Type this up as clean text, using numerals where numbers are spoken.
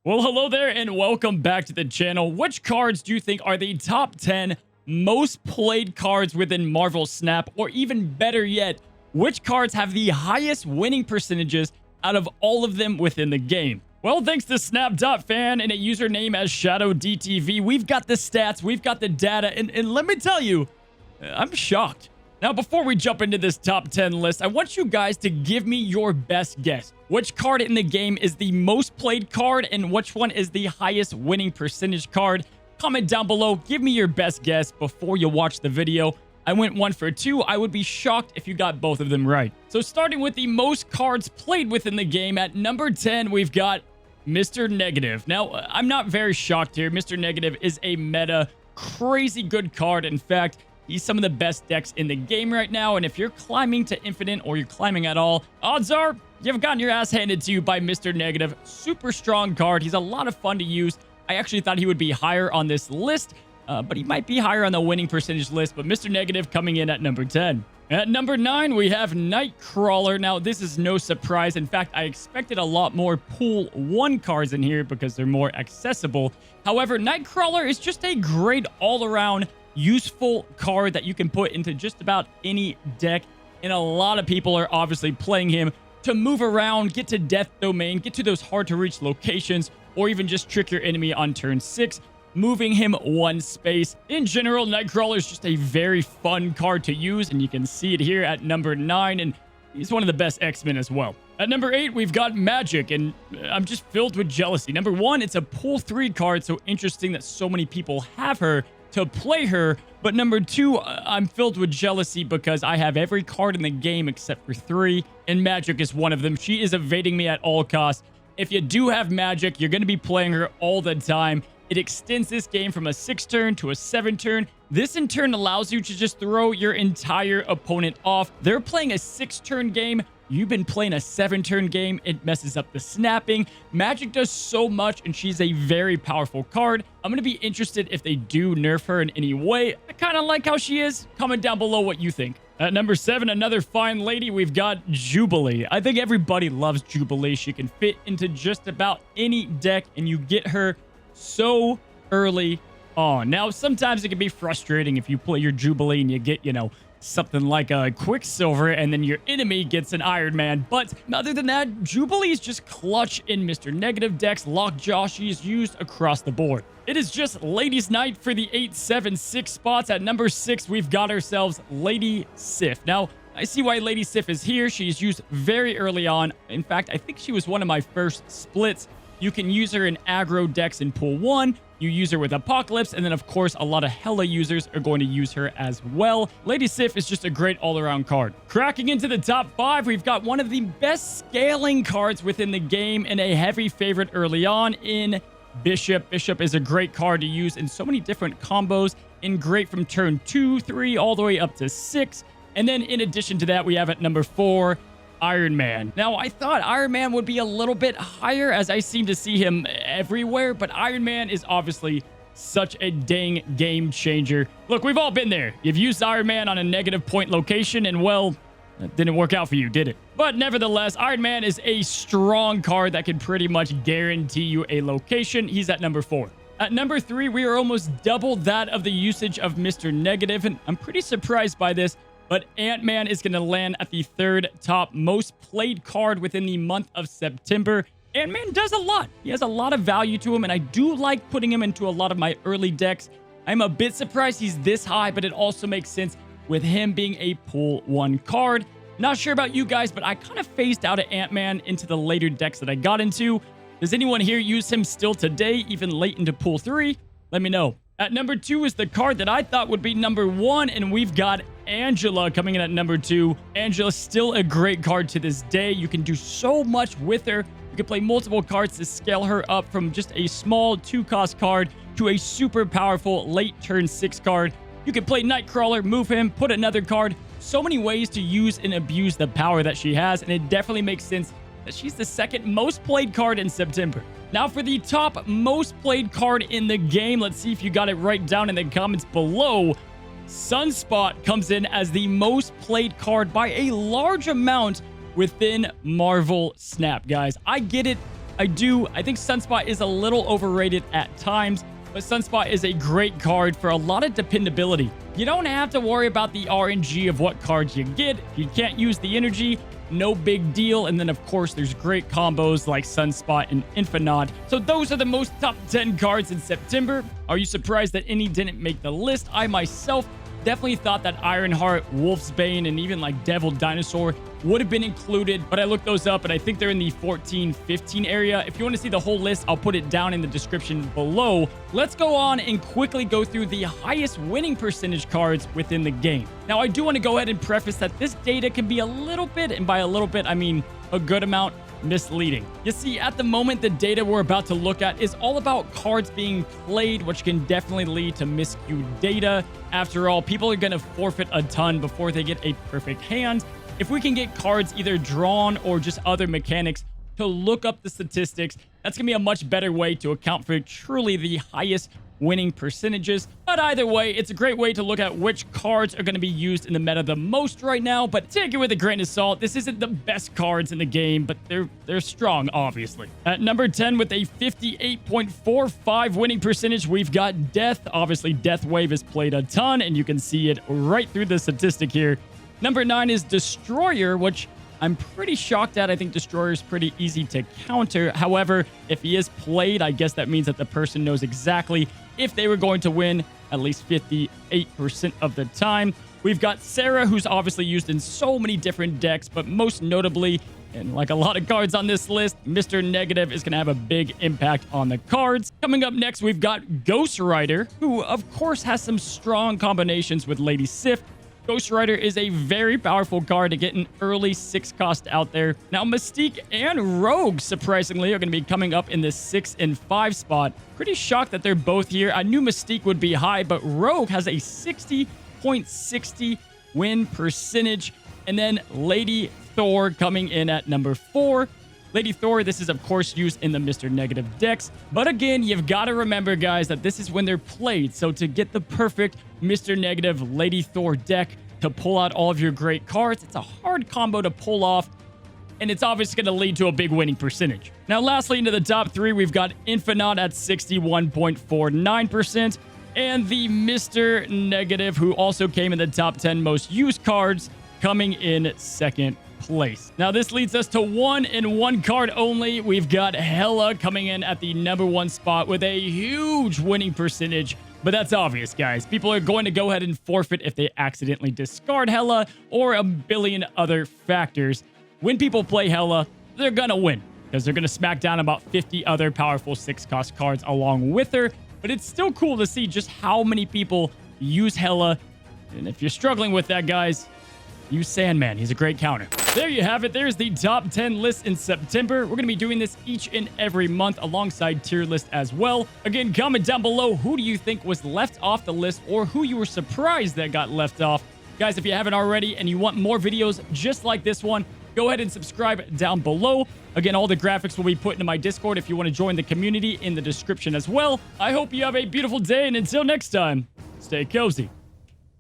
Well, hello there and welcome back to the channel. Which cards do you think are the top 10 most played cards within Marvel Snap? Or even better yet, which cards have the highest winning percentages out of all of them within the game? Well, thanks to Snap.fan and a username as ShadowDTV, we've got the stats, we've got the data, and let me tell you, I'm shocked. Now, before we jump into this top 10 list, I want you guys to give me your best guess. Which card in the game is the most played card and which one is the highest winning percentage card? Comment down below, give me your best guess before you watch the video. I went 1 for 2. I would be shocked if you got both of them right. So starting with the most cards played within the game, at number 10, we've got Mr. Negative. Now, I'm not very shocked here. Mr. Negative is a meta, crazy good card. In fact, he's some of the best decks in the game right now, and if you're climbing to Infinite or you're climbing at all, odds are you've gotten your ass handed to you by Mr. Negative. Super strong card. He's a lot of fun to use. I actually thought he would be higher on this list, but he might be higher on the winning percentage list, but Mr. Negative coming in at number 10. At number 9, we have Nightcrawler. Now, this is no surprise. In fact, I expected a lot more Pool 1 cards in here because they're more accessible. However, Nightcrawler is just a great all-around useful card that you can put into just about any deck, and a lot of people are obviously playing him to move around, get to Death Domain, get to those hard to reach locations, or even just trick your enemy on turn 6, moving him 1 space. In general, Nightcrawler is just a very fun card to use, and you can see it here at number 9, and he's one of the best X-Men as well. At number 8, we've got Magic, and I'm just filled with jealousy. Number 1, it's a Pool 3 card, so interesting that so many people have her to play her. But number 2, I'm filled with jealousy because I have every card in the game except for 3, and Magic is one of them. She is evading me at all costs. If you do have Magic, you're going to be playing her all the time. It extends this game from a 6-turn to a 7-turn. This in turn allows you to just throw your entire opponent off. They're playing a 6-turn game. You've been playing a 7-turn game. It messes up the snapping. Magic does so much, and she's a very powerful card. I'm going to be interested if they do nerf her in any way. I kind of like how she is. Comment down below what you think. At number 7, another fine lady, we've got Jubilee. I think everybody loves Jubilee. She can fit into just about any deck, and you get her so early on. Now, sometimes it can be frustrating if you play your Jubilee and you get, something like a Quicksilver, and then your enemy gets an Iron Man. But other than that, Jubilee is just clutch in Mr. Negative decks. Lockjaw, she is used across the board. It is just Ladies Night for the 8, 7, 6 spots. At number 6, we've got ourselves Lady Sif. Now, I see why Lady Sif is here. She's used very early on. In fact, I think she was one of my first splits. You can use her in aggro decks in Pool 1. You use her with Apocalypse, and then, of course, a lot of Hela users are going to use her as well. Lady Sif is just a great all-around card. Cracking into the top 5, we've got one of the best scaling cards within the game and a heavy favorite early on in Bishop. Bishop is a great card to use in so many different combos, and great from turn 2, 3, all the way up to 6. And then, in addition to that, we have at number 4, Iron Man. Now, I thought Iron Man would be a little bit higher as I seem to see him everywhere, but Iron Man is obviously such a dang game changer. Look, we've all been there. You've used Iron Man on a negative point location, and well, that didn't work out for you, did it? But nevertheless, Iron Man is a strong card that can pretty much guarantee you a location. He's at number 4. At number 3, we are almost double that of the usage of Mr. Negative, and I'm pretty surprised by this. But Ant-Man is going to land at the 3rd top most played card within the month of September. Ant-Man does a lot. He has a lot of value to him, and I do like putting him into a lot of my early decks. I'm a bit surprised he's this high, but it also makes sense with him being a Pool 1 card. Not sure about you guys, but I kind of phased out of Ant-Man into the later decks that I got into. Does anyone here use him still today, even late into Pool 3? Let me know. At number 2 is the card that I thought would be number 1, and we've got Angela coming in at number 2. Angela's still a great card to this day. You can do so much with her. You can play multiple cards to scale her up from just a small 2-cost card to a super powerful late turn 6 card. You can play Nightcrawler, move him, put another card. So many ways to use and abuse the power that she has, and it definitely makes sense that she's the 2nd most played card in September. Now for the top most played card in the game, let's see if you got it right down in the comments below. Sunspot comes in as the most played card by a large amount within Marvel Snap, guys. I get it. I think Sunspot is a little overrated at times, but Sunspot is a great card for a lot of dependability. You don't have to worry about the RNG of what cards you get. If you can't use the energy, no big deal. And then, of course, there's great combos like Sunspot and Infinite. So those are the most top 10 cards in September. Are you surprised that any didn't make the list? I myself definitely thought that Ironheart, Wolfsbane, and even like Devil Dinosaur would have been included, but I looked those up and I think they're in the 14, 15 area. If you want to see the whole list, I'll put it down in the description below. Let's go on and quickly go through the highest winning percentage cards within the game. Now, I do want to go ahead and preface that this data can be a little bit, and by a little bit, I mean a good amount, misleading. You see, at the moment, the data we're about to look at is all about cards being played, which can definitely lead to miscued data. After all, people are going to forfeit a ton before they get a perfect hand. If we can get cards either drawn or just other mechanics to look up the statistics, that's going to be a much better way to account for truly the highest winning percentages. But either way, it's a great way to look at which cards are going to be used in the meta the most right now. But take it with a grain of salt. This isn't the best cards in the game, but they're strong, obviously. At number 10 with a 58.45 winning percentage, we've got Death. Obviously, Death Wave is played a ton, and you can see it right through the statistic here. Number 9 is Destroyer, which I'm pretty shocked at. I think Destroyer is pretty easy to counter. However, if he is played, I guess that means that the person knows exactly if they were going to win at least 58% of the time. We've got Sarah, who's obviously used in so many different decks, but most notably, and like a lot of cards on this list, Mr. Negative is going to have a big impact on the cards. Coming up next, we've got Ghost Rider, who of course has some strong combinations with Lady Sif. Ghost Rider is a very powerful card to get an early 6 cost out there. Now, Mystique and Rogue, surprisingly, are going to be coming up in the 6 and 5 spot. Pretty shocked that they're both here. I knew Mystique would be high, but Rogue has a 60.60 win percentage. And then Lady Thor coming in at number 4. Lady Thor, this is, of course, used in the Mr. Negative decks. But again, you've got to remember, guys, that this is when they're played. So to get the perfect Mr. Negative Lady Thor deck to pull out all of your great cards, it's a hard combo to pull off. And it's obviously going to lead to a big winning percentage. Now, lastly, into the top 3, we've got Infinite at 61.49%. And the Mr. Negative, who also came in the top 10 most used cards, coming in second place. Now, this leads us to 1 and 1 card only. We've got Hela coming in at the number 1 spot with a huge winning percentage. But that's obvious, guys. People are going to go ahead and forfeit if they accidentally discard Hela or a billion other factors. When people play Hela, they're going to win because they're going to smack down about 50 other powerful 6-cost cards along with her. But it's still cool to see just how many people use Hela. And if you're struggling with that, guys, use Sandman. He's a great counter. There you have it. There's the top 10 list in September. We're going to be doing this each and every month alongside tier list as well. Again, comment down below who do you think was left off the list or who you were surprised that got left off. Guys, if you haven't already and you want more videos just like this one, go ahead and subscribe down below. Again, all the graphics will be put into my Discord if you want to join the community in the description as well. I hope you have a beautiful day, and until next time, stay cozy.